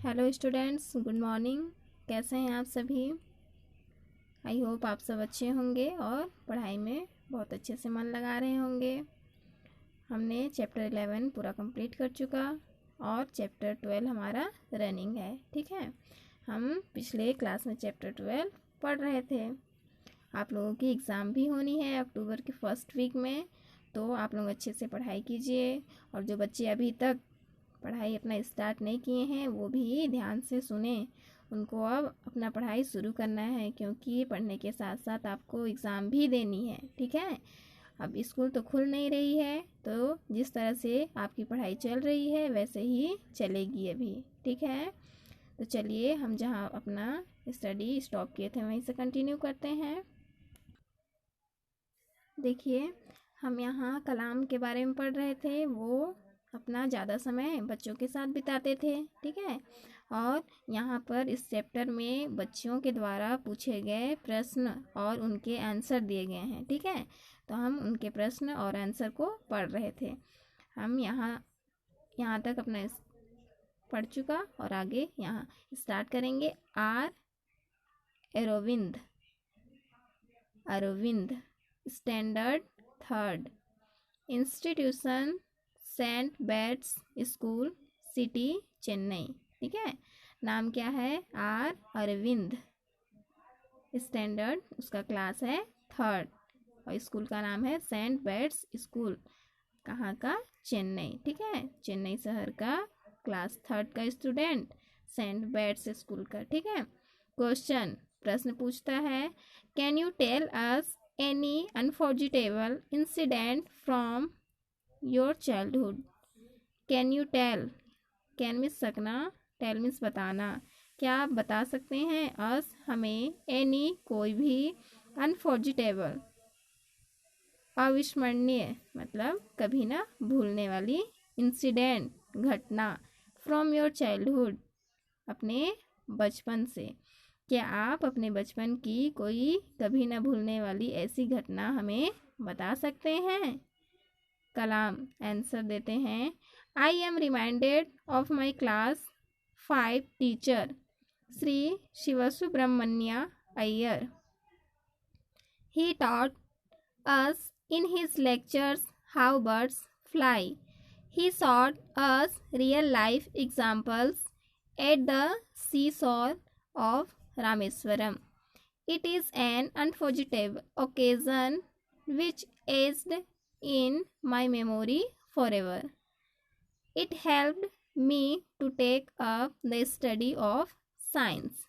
Hello students, good morning. कैसे हैं आप सभी? आई होप आप सब अच्छे होंगे और पढ़ाई में बहुत अच्छे से मन लगा रहे होंगे। हमने चैप्टर 11 पूरा कंप्लीट कर चुका और चैप्टर 12 हमारा रनिंग है। ठीक है, हम पिछले क्लास में चैप्टर 12 पढ़ रहे थे। आप लोगों की एग्ज़ाम भी होनी है अक्टूबर के फर्स्ट वीक में, तो आप लोग अच्छे से पढ़ाई कीजिए। और जो बच्चे अभी तक पढ़ाई अपना स्टार्ट नहीं किए हैं वो भी ध्यान से सुने। उनको अब अपना पढ़ाई शुरू करना है, क्योंकि पढ़ने के साथ साथ आपको एग्ज़ाम भी देनी है। ठीक है, अब स्कूल तो खुल नहीं रही है, तो जिस तरह से आपकी पढ़ाई चल रही है वैसे ही चलेगी अभी। ठीक है, तो चलिए हम जहाँ अपना स्टडी स्टॉप किए थे वहीं से कंटिन्यू करते हैं। देखिए, हम यहाँ कलाम के बारे में पढ़ रहे थे। वो अपना ज़्यादा समय बच्चों के साथ बिताते थे। ठीक है, और यहाँ पर इस चैप्टर में बच्चों के द्वारा पूछे गए प्रश्न और उनके आंसर दिए गए हैं। ठीक है, तो हम उनके प्रश्न और आंसर को पढ़ रहे थे। हम यहाँ तक अपना पढ़ चुका और आगे यहाँ स्टार्ट करेंगे। Arvind Arvind standard third, institution saint Bede's school, city Chennai. ठीक है, नाम क्या है? अरविंद। स्टैंडर्ड उसका क्लास है थर्ड और स्कूल का नाम है सेंट बेट्स स्कूल। कहाँ का? चेन्नई। ठीक है, चेन्नई शहर का क्लास थर्ड का स्टूडेंट, सेंट बेट्स स्कूल का। ठीक है, क्वेश्चन प्रश्न पूछता है, can you tell us any unforgettable incident from your childhood. Can you tell, can means सकना, टेल मीन्स बताना। क्या आप बता सकते हैं अस हमें, एनी कोई भी, अनफॉर्जिटेबल अविस्मरणीय मतलब कभी ना भूलने वाली, इंसिडेंट घटना, फ्रॉम योर चाइल्डहुड अपने बचपन से। क्या आप अपने बचपन की कोई कभी ना भूलने वाली ऐसी घटना हमें बता सकते हैं? कलाम आंसर देते हैं, I am reminded of my class 5 teacher Shri Sivasubramania Iyer. He taught us in his lectures how birds fly. He showed us real life examples at the seashore of Rameswaram. It is an unforgettable occasion which aged in my memory forever. It helped me to take up the study of science.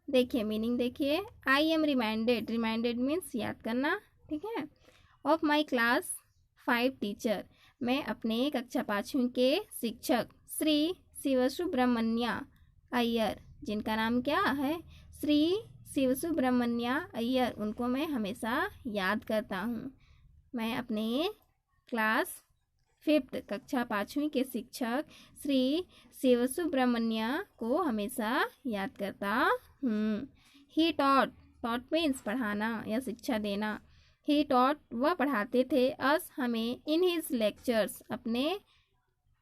देखिए meaning, देखिए, आई am reminded, reminded means याद करना। ठीक है, of my class 5 teacher, मैं अपने कक्षा 5वीं के शिक्षक श्री शिवसुब्रमण्य अय्यर, जिनका नाम क्या है? श्री शिवसुब्रमण्य अय्यर, उनको मैं हमेशा याद करता हूँ। मैं अपने क्लास 5th कक्षा 5वीं के शिक्षक श्री शिवसुब्रमण्य को हमेशा याद करता हूँ। ही टॉट, टॉट मीन्स पढ़ाना या शिक्षा देना। ही टॉट, वह पढ़ाते थे, अस हमें, इन हिज लेक्चर्स, अपने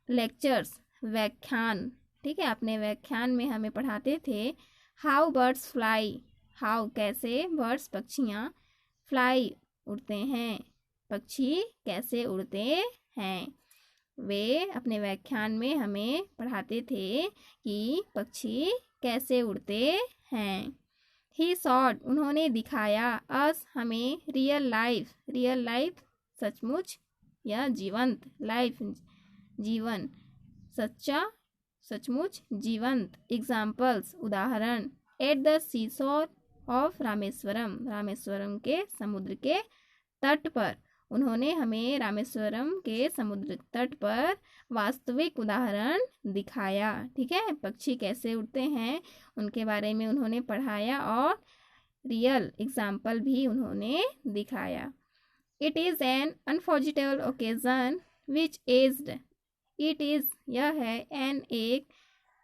लेक्चर्स व्याख्यान। ठीक है, अपने व्याख्यान में हमें पढ़ाते थे। हाउ बर्ड्स फ्लाई, हाउ कैसे, बर्ड्स पक्षियाँ, फ्लाई उड़ते हैं, पक्षी कैसे उड़ते हैं। वे अपने व्याख्यान में हमें पढ़ाते थे कि पक्षी कैसे उड़ते हैं। ही शॉट, उन्होंने दिखाया, अस हमें, रियल लाइफ, रियल लाइफ सचमुच या जीवंत, लाइफ जीवन, सच्चा सचमुच जीवंत, एग्जाम्पल्स उदाहरण, at the seashore of Rameswaram, Rameswaram के समुद्र के तट पर उन्होंने हमें रामेश्वरम के समुद्र तट पर वास्तविक उदाहरण दिखाया। ठीक है, पक्षी कैसे उड़ते हैं उनके बारे में उन्होंने पढ़ाया और रियल एग्जाम्पल भी उन्होंने दिखाया। It is an unforgettable occasion which etched, it is यह है एन एक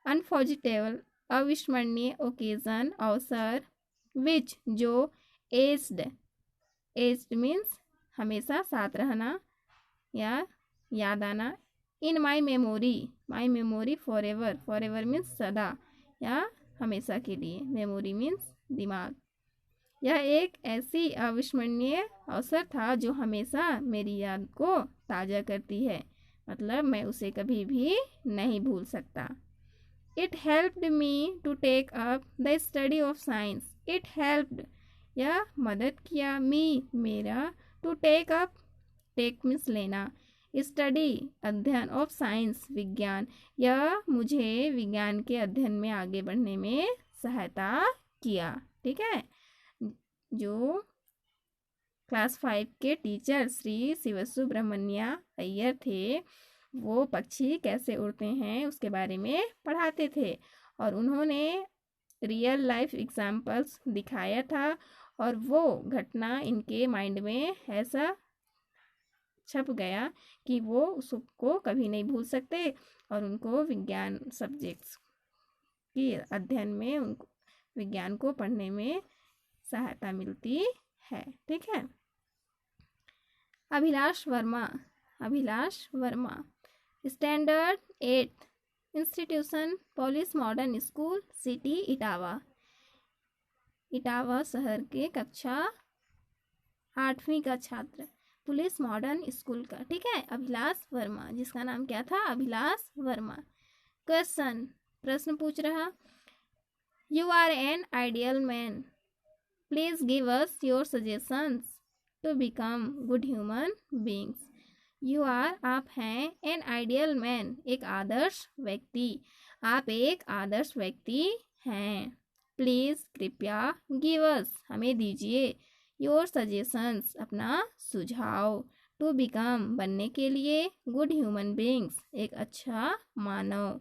अनफॉर्जेटेबल अविस्मरणीय ओकेजन अवसर, विच जो एज्ड, एज्ड मीन्स हमेशा साथ रहना या याद आना, in my memory forever means सदा या हमेशा के लिए, मेमोरी मीन्स दिमाग। यह एक ऐसी अविस्मरणीय अवसर था जो हमेशा मेरी याद को ताज़ा करती है, मतलब मैं उसे कभी भी नहीं भूल सकता। It helped me to take up the study of science, it helped यह मदद किया, मी मेरा, to take up, take means लेना, स्टडी अध्ययन, ऑफ साइंस विज्ञान, यह मुझे विज्ञान के अध्ययन में आगे बढ़ने में सहायता किया। ठीक है, जो क्लास 5 के टीचर श्री शिवसुब्रमण्या अय्यर थे वो पक्षी कैसे उड़ते हैं उसके बारे में पढ़ाते थे और उन्होंने रियल लाइफ एग्जाम्पल्स दिखाया था और वो घटना इनके माइंड में ऐसा छप गया कि वो उसको कभी नहीं भूल सकते और उनको विज्ञान सब्जेक्ट्स की अध्ययन में उनको विज्ञान को पढ़ने में सहायता मिलती है। ठीक है, Abhilash Verma standard 8 institution police modern school city Etawah शहर के कक्षा 8वीं का छात्र, पुलिस मॉडर्न स्कूल का। ठीक है, अभिलाष वर्मा, जिसका नाम क्या था, अभिलाष वर्मा। क्वेश्चन, प्रश्न पूछ रहा, you are an ideal man, please give us your suggestions to become good human beings. You are, आप हैं, एन आइडियल मैन, एक आदर्श व्यक्ति, आप एक आदर्श व्यक्ति हैं। प्लीज, कृपया, गिव अस, हमें दीजिए, योर सजेशंस, अपना सुझाव, टू बिकम, बनने के लिए, गुड ह्यूमन बींग्स, एक अच्छा मानव,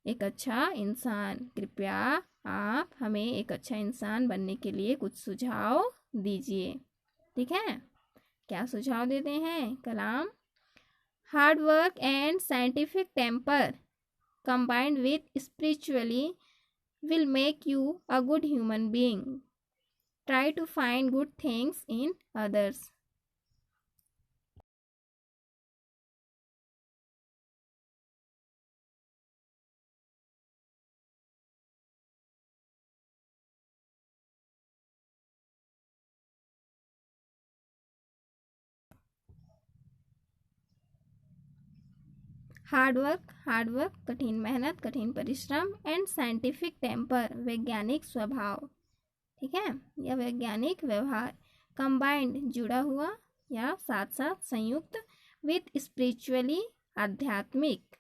एक अच्छा इंसान, कृपया आप हमें एक अच्छा इंसान बनने के लिए कुछ सुझाव दीजिए। ठीक है, क्या सुझाव देते हैं Kalam, hard work and scientific temper combined with spiritually will make you a good human being. Try to find good things in others. Hard work कठिन मेहनत, कठिन परिश्रम, एंड साइंटिफिक टेम्पर, वैज्ञानिक स्वभाव। ठीक है, या वैज्ञानिक व्यवहार, कंबाइंड, जुड़ा हुआ या साथ साथ संयुक्त, विथ स्पिरिचुअली, आध्यात्मिक,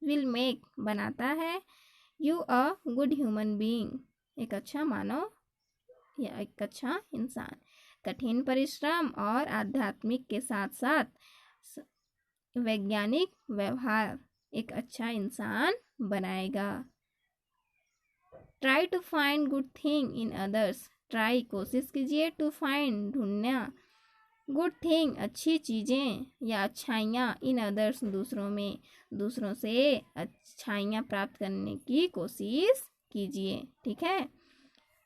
विल मेक, बनाता है, you a good human being, एक अच्छा मानव या एक अच्छा इंसान, कठिन परिश्रम और आध्यात्मिक के साथ साथ वैज्ञानिक व्यवहार एक अच्छा इंसान बनाएगा। Try to find good thing in others, try कोशिश कीजिए, टू फाइंड ढूंढना, गुड थिंग अच्छी चीज़ें या अच्छाइयाँ, इन अदर्स दूसरों में, दूसरों से अच्छाइयाँ प्राप्त करने की कोशिश कीजिए। ठीक है,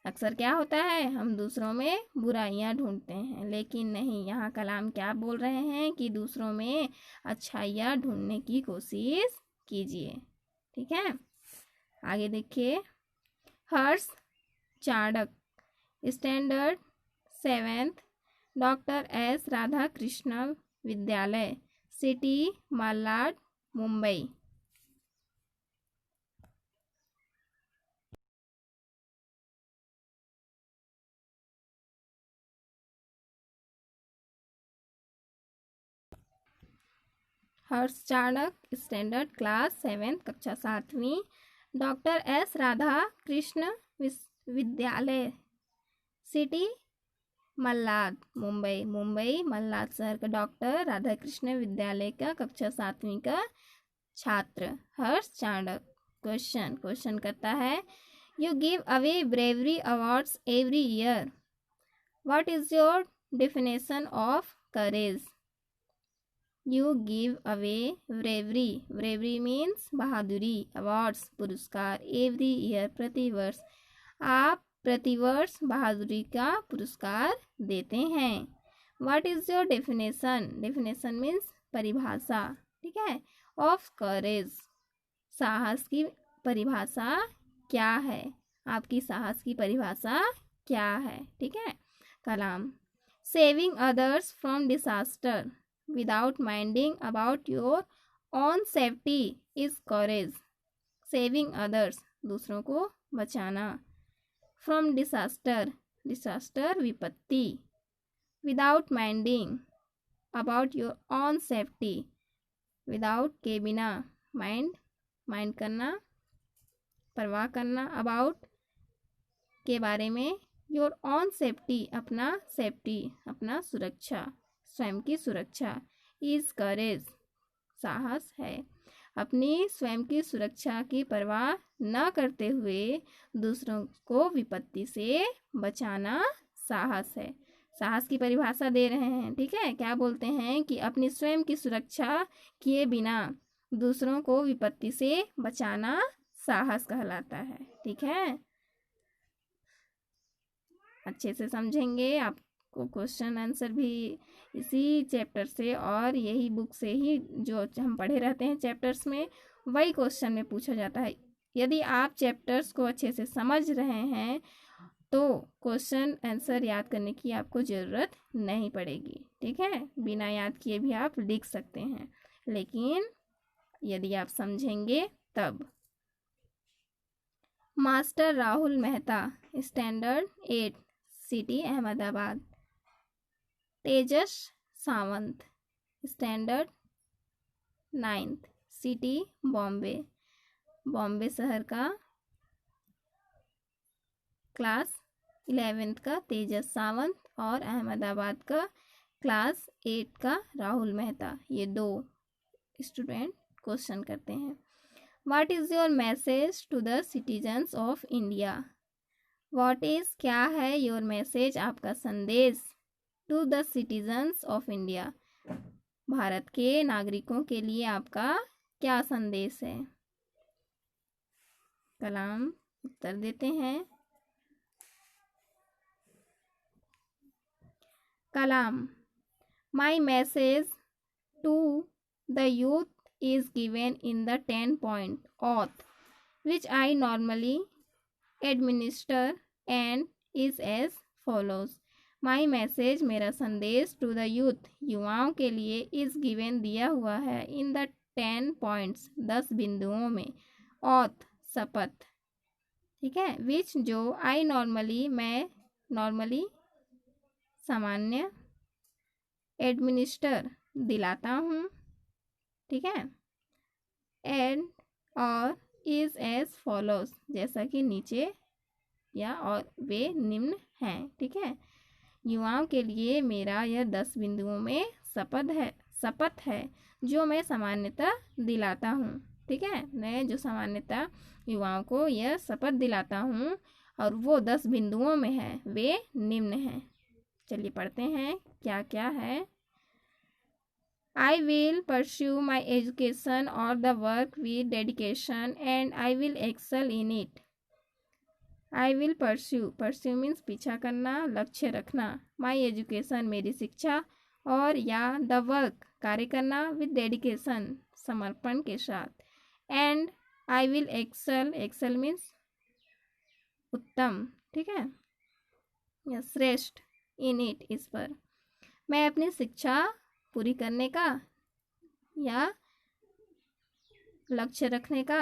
अक्सर क्या होता है, हम दूसरों में बुराइयां ढूंढते हैं, लेकिन नहीं, यहाँ कलाम क्या बोल रहे हैं कि दूसरों में अच्छाइयाँ ढूंढने की कोशिश कीजिए। ठीक है, आगे देखिए, Harsh Chanak standard 7th doctor S Radha Krishna Vidyalaya city Malad Mumbai. Harsh Chanak standard class 7 कक्षा 7वीं doctor S Radha Krishna Vidyalaya city Malad Mumbai, Mumbai Malad शहर का डॉक्टर राधाकृष्ण विद्यालय का कक्षा 7वीं का छात्र हर्ष चाणक्य। क्वेश्चन करता है, you give away bravery awards every year, what is your definition of courage? You give away bravery means बहादुरी, अवार्ड्स पुरस्कार, एवरी ईयर प्रति वर्ष, आप प्रतिवर्ष बहादुरी का पुरस्कार देते हैं। What is your definition means परिभाषा, ठीक है, ऑफ करेज, साहस की परिभाषा क्या है, आपकी साहस की परिभाषा क्या है, ठीक है। Kalam, saving others from disaster without minding about your own safety is courage. Saving others दूसरों को बचाना, फ्रॉम डिसास्टर विपत्ति, without minding about your own safety, without के बिना, माइंड करना परवाह करना, अबाउट के बारे में, योर ओन सेफ्टी अपना सुरक्षा, स्वयं की सुरक्षा, इज करेज साहस है। अपनी स्वयं की सुरक्षा की परवाह न करते हुए दूसरों को विपत्ति से बचाना साहस है। साहस की परिभाषा दे रहे हैं, ठीक है। क्या बोलते हैं कि अपनी स्वयं की सुरक्षा किए बिना दूसरों को विपत्ति से बचाना साहस कहलाता है, ठीक है। अच्छे से समझेंगे, आपको क्वेश्चन आंसर भी इसी चैप्टर से और यही बुक से ही जो हम पढ़े रहते हैं चैप्टर्स में, वही क्वेश्चन में पूछा जाता है। यदि आप चैप्टर्स को अच्छे से समझ रहे हैं तो क्वेश्चन आंसर याद करने की आपको ज़रूरत नहीं पड़ेगी, ठीक है। बिना याद किए भी आप लिख सकते हैं, लेकिन यदि आप समझेंगे तब। Master Rahul Mehta, standard 8, city Ahmedabad. Tejas Sawant, standard 9th, city Bombay, Bombay शहर का क्लास 11th का तेजस सावंत और अहमदाबाद का क्लास 8 का राहुल मेहता, ये 2 स्टूडेंट क्वेश्चन करते हैं। What is your message to the citizens of India? What is क्या है योर मैसेज आपका संदेश, to the citizens of India Bharat के नागरिकों के लिए आपका क्या संदेश है? कलाम उत्तर देते हैं। Kalam, my message to the youth is given in the 10-point oath which I normally administer and is as follows. My message, मेरा संदेश, to the youth, युवाओं के लिए, is given दिया हुआ है, in the 10 points 10 बिंदुओं में, oath शपथ, ठीक है, which जो I normally मैं normally सामान्य, administer दिलाता हूँ, ठीक है, एंड और इज एज फॉलोज जैसा कि नीचे या और वे निम्न हैं, ठीक है। युवाओं के लिए मेरा यह 10 बिंदुओं में शपथ है जो मैं सामान्यतः दिलाता हूँ, ठीक है। मैं जो सामान्यतः युवाओं को यह शपथ दिलाता हूँ और वो 10 बिंदुओं में है, वे निम्न हैं। चलिए पढ़ते हैं क्या क्या है। I will pursue my education or the work with dedication and I will excel in it. I will pursue means पीछा करना, लक्ष्य रखना, my education मेरी शिक्षा, और या the work कार्य करना, with dedication समर्पण के साथ, and I will excel means उत्तम, ठीक है, या श्रेष्ठ, in it इस पर। मैं अपनी शिक्षा पूरी करने का या लक्ष्य रखने का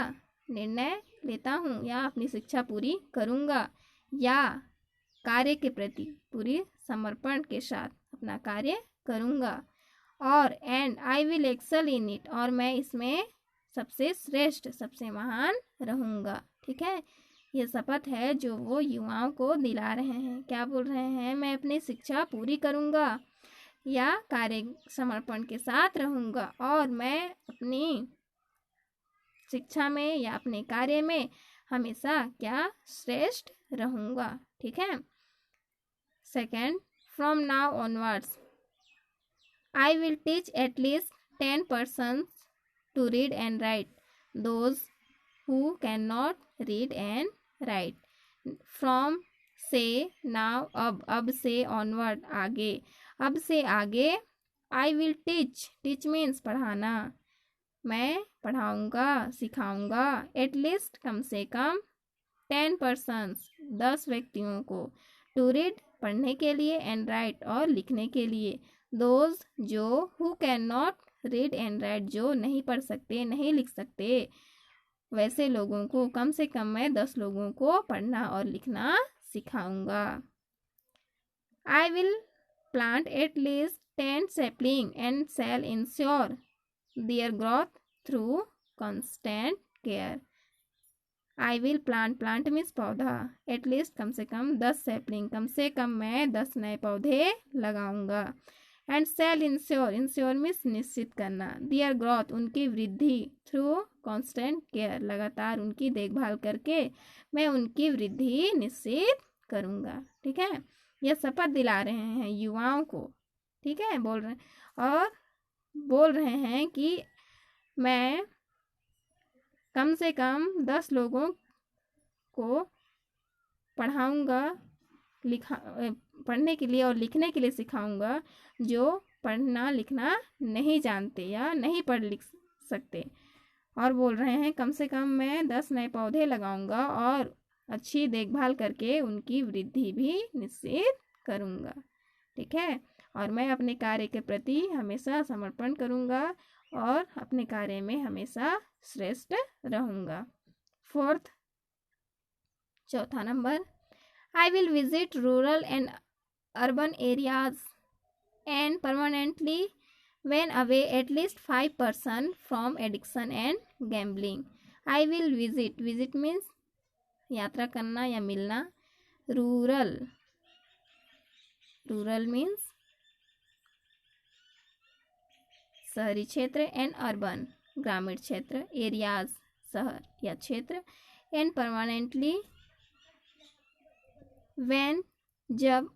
निर्णय लेता हूँ या अपनी शिक्षा पूरी करूँगा या कार्य के प्रति पूरी समर्पण के साथ अपना कार्य करूँगा, और and I will excel in it और मैं इसमें सबसे श्रेष्ठ सबसे महान रहूँगा, ठीक है। ये शपथ है जो वो युवाओं को दिला रहे हैं। क्या बोल रहे हैं? मैं अपनी शिक्षा पूरी करूँगा या कार्य समर्पण के साथ रहूँगा और मैं अपनी शिक्षा में या अपने कार्य में हमेशा क्या श्रेष्ठ रहूँगा। ठीक है। Second, from now onwards I will teach at least 10 persons to read and write, those who cannot read and write. From से now अब से onward आगे, अब से आगे I will teach means पढ़ाना, मैं पढ़ाऊँगा सिखाऊँगा at least कम से कम 10 persons 10 व्यक्तियों को to read पढ़ने के लिए and write और लिखने के लिए, दोज जो who can not read and right जो नहीं पढ़ सकते नहीं लिख सकते, वैसे लोगों को कम से कम मैं 10 लोगों को पढ़ना और लिखना सिखाऊंगा। I will plant at least 10 sapling and shall ensure their growth through constant care. I will plant means पौधा, एटलीस्ट कम से कम 10 सैपलिंग कम से कम मैं 10 नए पौधे लगाऊंगा। एंड सेल इंश्योर मीन्स निश्चित करना, देयर ग्रोथ उनकी वृद्धि, थ्रू कांस्टेंट केयर लगातार उनकी देखभाल करके मैं उनकी वृद्धि निश्चित करूँगा। ठीक है। यह शपथ दिला रहे हैं युवाओं को। ठीक है। बोल रहे हैं कि मैं कम से कम 10 लोगों को पढ़ाऊँगा पढ़ने के लिए और लिखने के लिए सिखाऊंगा जो पढ़ना लिखना नहीं जानते या नहीं पढ़ लिख सकते। और बोल रहे हैं कम से कम मैं 10 नए पौधे लगाऊंगा और अच्छी देखभाल करके उनकी वृद्धि भी निश्चित करूंगा। ठीक है। और मैं अपने कार्य के प्रति हमेशा समर्पण करूंगा और अपने कार्य में हमेशा श्रेष्ठ रहूंगा। चौथा number, I will visit rural and urban areas and permanently when away at least 5 persons from addiction and gambling. I will visit means यात्रा करना या मिलना, rural means शहरी क्षेत्र and urban ग्रामीण क्षेत्र, areas शहर या क्षेत्र, and permanently when जब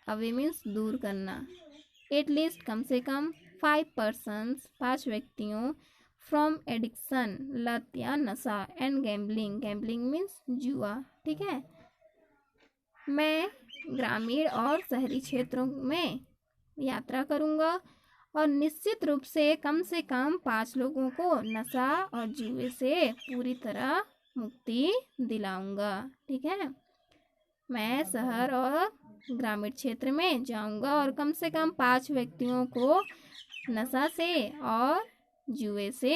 अवे मीन्स दूर करना, एटलीस्ट कम से कम 5 persons 5 व्यक्तियों फ्रॉम एडिक्शन लत या नशा एंड गैम्बलिंग मीन्स जुआ। ठीक है। मैं ग्रामीण और शहरी क्षेत्रों में यात्रा करूंगा और निश्चित रूप से कम 5 लोगों को नशा और जुए से पूरी तरह मुक्ति दिलाऊंगा। ठीक है। मैं शहर और ग्रामीण क्षेत्र में जाऊंगा और कम से कम 5 व्यक्तियों को नशा से और जुए से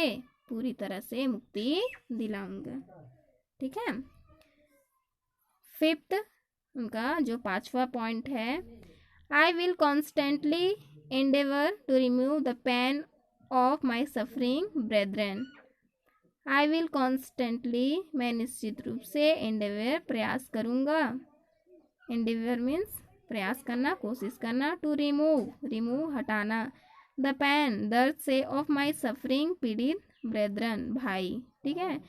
पूरी तरह से मुक्ति दिलाऊंगा। ठीक है। फिफ्थ उनका जो 5वां पॉइंट है, I will constantly endeavour to remove the pain of my suffering brethren. I will constantly मैं निश्चित रूप से एंडेवर प्रयास करूँगा, एंडेवर मीन्स प्रयास करना कोशिश करना, टू रिमूव हटाना, द पेन दर्द से ऑफ माई सफरिंग पीड़ित ब्रेदरन भाई। ठीक है।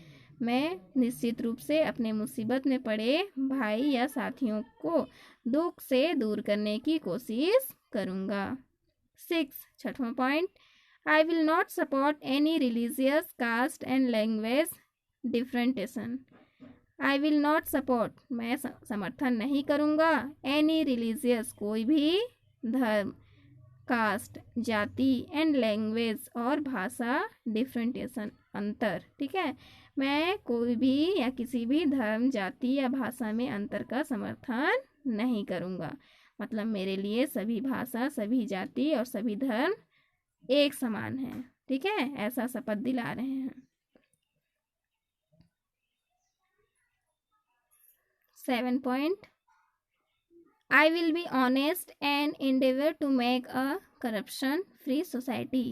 मैं निश्चित रूप से अपने मुसीबत में पड़े भाई या साथियों को दुख से दूर करने की कोशिश करूँगा। 6वां point, I will not support any religious, caste and language differentiation. I will not support मैं समर्थन नहीं करूँगा, any religious कोई भी धर्म, कास्ट जाति एंड लैंग्वेज और भाषा डिफरेंटेशन अंतर। ठीक है। मैं कोई भी या किसी भी धर्म जाति या भाषा में अंतर का समर्थन नहीं करूँगा। मतलब मेरे लिए सभी भाषा सभी जाति और सभी धर्म एक समान है। ठीक है। ऐसा शपथ दिला रहे हैं। 7 point, I will be honest and endeavor to make a corruption free society.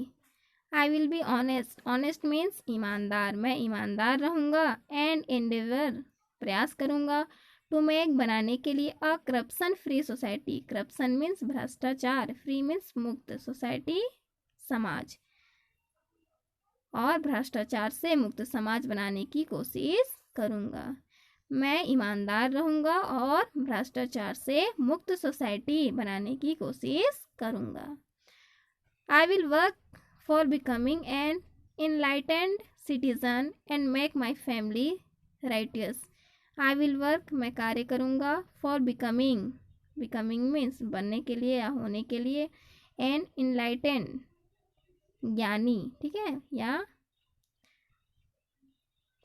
I will be honest, honest means ईमानदार, मैं ईमानदार रहूँगा। एंड एंडेवर, प्रयास करूँगा। टू मेक, बनाने के लिए। A corruption free society, corruption means भ्रष्टाचार, फ्री मीन्स मुक्त, सोसाइटी समाज, और भ्रष्टाचार से मुक्त समाज बनाने की कोशिश करूँगा। मैं ईमानदार रहूँगा और भ्रष्टाचार से मुक्त सोसाइटी बनाने की कोशिश करूँगा। I will work for becoming an enlightened citizen and make my family righteous. I will work, मैं कार्य करूँगा। फॉर बिकमिंग, बिकमिंग मीन्स बनने के लिए या होने के लिए। एन इनलाइटेंड, ज्ञानी, ठीक है, या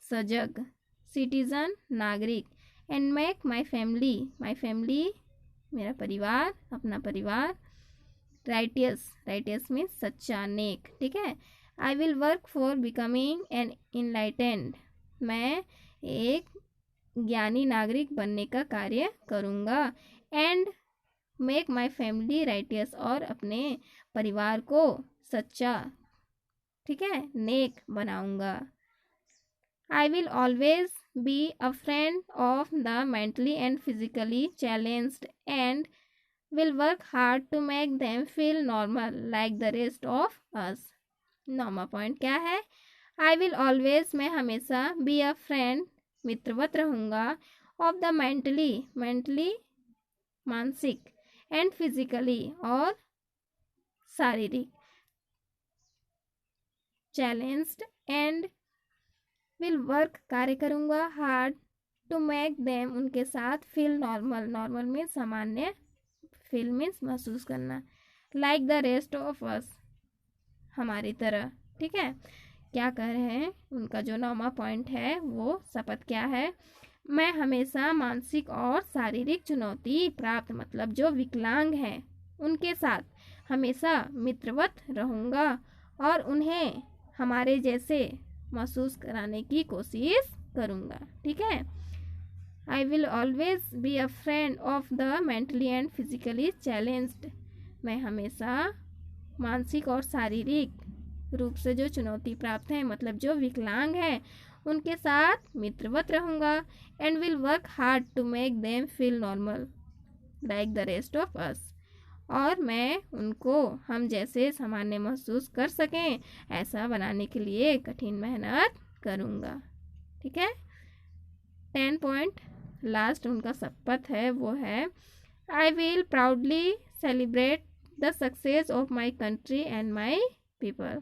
सजग। सिटीजन, नागरिक। And make my family, my family मेरा परिवार, अपना परिवार। राइटियस, राइटियस मीन्स सच्चा, नेक, ठीक है। I will work for becoming an enlightened, मैं एक ज्ञानी नागरिक बनने का कार्य करूँगा। And make my family righteous, और अपने परिवार को सच्चा, ठीक है, नेक बनाऊँगा। I will always be a friend of the mentally and physically challenged and will work hard to make them feel normal like the rest of us. नौवां point क्या है? I will always, मैं हमेशा, be a friend, मित्रवत रहूँगा, of the mentally, mentally मानसिक, and physically और शारीरिक, challenged and विल वर्क, कार्य करूँगा। हार्ड, टू मेक देम, उनके साथ। फील नॉर्मल, नॉर्मल मीन्स सामान्य, फील मीन्स महसूस करना। लाइक द रेस्ट ऑफ अस, हमारी तरह, ठीक है। क्या कह रहे हैं, उनका जो 9वां पॉइंट है वो शपथ क्या है? मैं हमेशा मानसिक और शारीरिक चुनौती प्राप्त, मतलब जो विकलांग हैं, उनके साथ हमेशा मित्रवत रहूँगा और उन्हें हमारे जैसे महसूस कराने की कोशिश करूँगा, ठीक है। I will always be a friend of the mentally and physically challenged, मैं हमेशा मानसिक और शारीरिक रूप से जो चुनौती प्राप्त हैं, मतलब जो विकलांग हैं, उनके साथ मित्रवत रहूँगा। And will work hard to make them feel normal like the rest of us, और मैं उनको हम जैसे सामान्य महसूस कर सकें ऐसा बनाने के लिए कठिन मेहनत करूँगा, ठीक है। 10 पॉइंट लास्ट उनका शपथ है वो है I will proudly celebrate the success of my country and my people.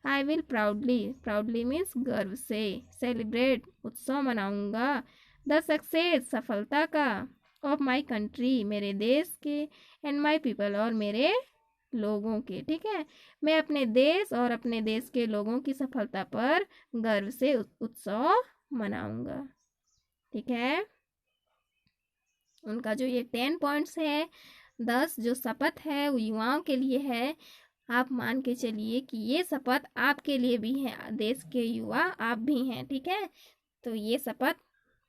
I will proudly, proudly means गर्व से, सेलिब्रेट उत्सव मनाऊंगा, द सक्सेस सफलता का, ऑफ माई कंट्री मेरे देश के, एंड माई पीपल और मेरे लोगों के, ठीक है। मैं अपने देश और अपने देश के लोगों की सफलता पर गर्व से उत्सव मनाऊंगा, ठीक है। उनका जो ये 10 पॉइंट्स है, 10 जो शपथ है वो युवाओं के लिए है। आप मान के चलिए कि ये शपथ आपके लिए भी है, देश के युवा आप भी हैं, ठीक है। तो ये शपथ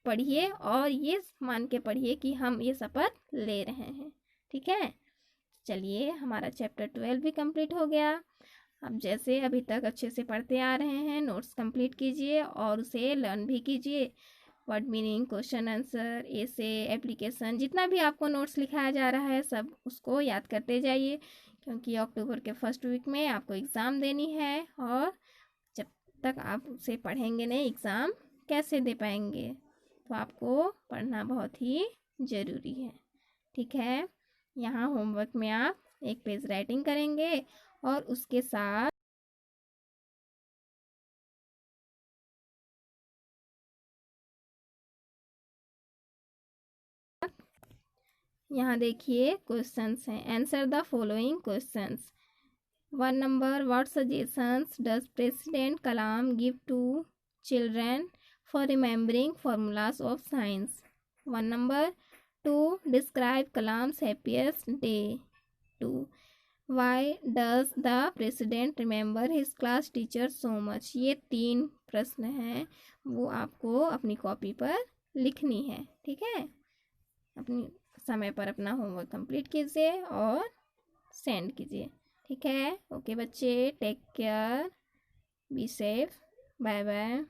पढ़िए और ये मान के पढ़िए कि हम ये शपथ ले रहे हैं, ठीक है। चलिए हमारा चैप्टर 12 भी कंप्लीट हो गया। अब जैसे अभी तक अच्छे से पढ़ते आ रहे हैं, नोट्स कंप्लीट कीजिए और उसे लर्न भी कीजिए। वर्ड मीनिंग, क्वेश्चन आंसर, ऐसे, एप्लीकेशन, जितना भी आपको नोट्स लिखाया जा रहा है सब उसको याद करते जाइए, क्योंकि अक्टूबर के फर्स्ट वीक में आपको एग्ज़ाम देनी है और जब तक आप उसे पढ़ेंगे नहीं एग्ज़ाम कैसे दे पाएंगे। तो आपको पढ़ना बहुत ही ज़रूरी है, ठीक है। यहाँ होमवर्क में आप एक पेज राइटिंग करेंगे और उसके साथ यहाँ देखिए क्वेश्चंस हैं। Answer the following questions. 1 number, what suggestions does president Kalam give to children for remembering formulas of science. 1 number. 2, describe Kalam's happiest day. 2, why does the president remember his class teacher so much. ये 3 प्रश्न हैं, वो आपको अपनी copy पर लिखनी है, ठीक है। अपनी समय पर अपना होमवर्क कंप्लीट कीजिए और सेंड कीजिए, ठीक है। ओके बच्चे, take care. Be safe, bye bye.